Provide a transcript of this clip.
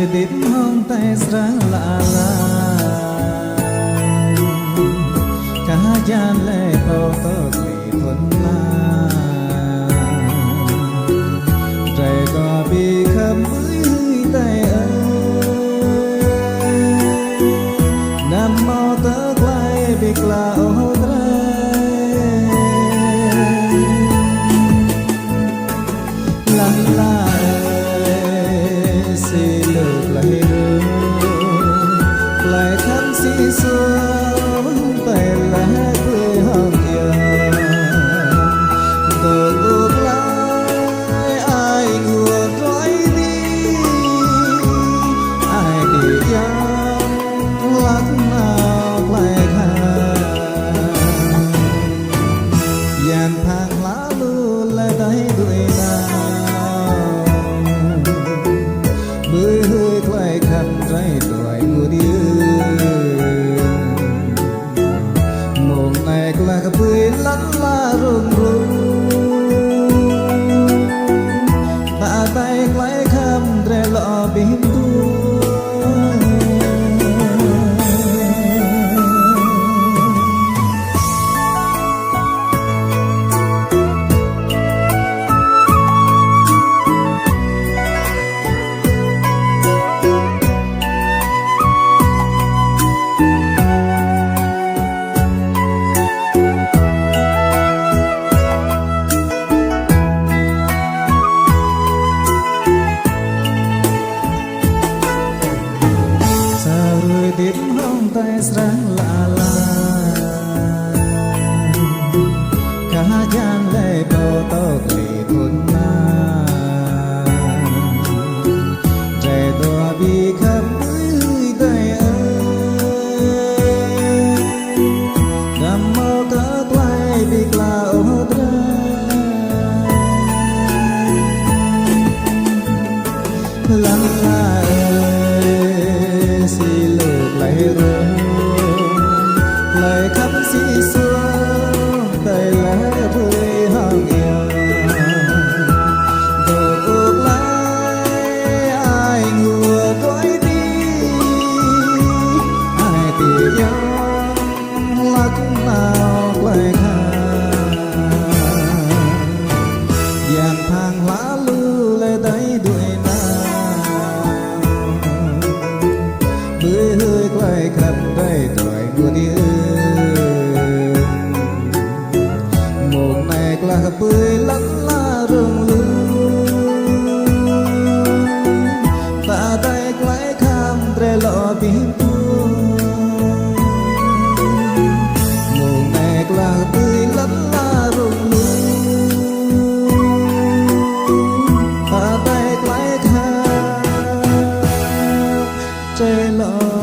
rồi tiếp hông tay sáng lạ lạ cả gian lệ bao tóc bị thuần la rồi có bị khâm với tay nam mô tóc lại bị là ô la xì lược lại rơi lại khăn xì xuống tay lá cười hồng kia tổ ước lại ai ngừa trói đi ai đi dám lắc nào lại khăn dàn thang lá lưu lại tay đuổi hơi quay khăn trái đòi mùa điên mộng này là cái bưởi lăn la rung rung ta tay quay khăn trái lọ bìm tiếp hông tay sáng lạ lạ cả gian lệ bao tóc lì thuần na trẻ đùa bị khâm với tay nam mô tóc lại bị là ô lăn la xì lược lại rơi lại khắp xì xuống tay lá rơi hang yêu đồ ước lại ai ngừa cõi đi ai tìm nhau lắc nào lại khăn dàn thang lá lưu lại tay đuổi hơi quay khăn đây rồi mùa điên mộng này là bưởi lăn la rung rung ta tay quay khăn để lọ bìm mộng này là bưởi lăn la rung rung ta tay quay khăn để lọ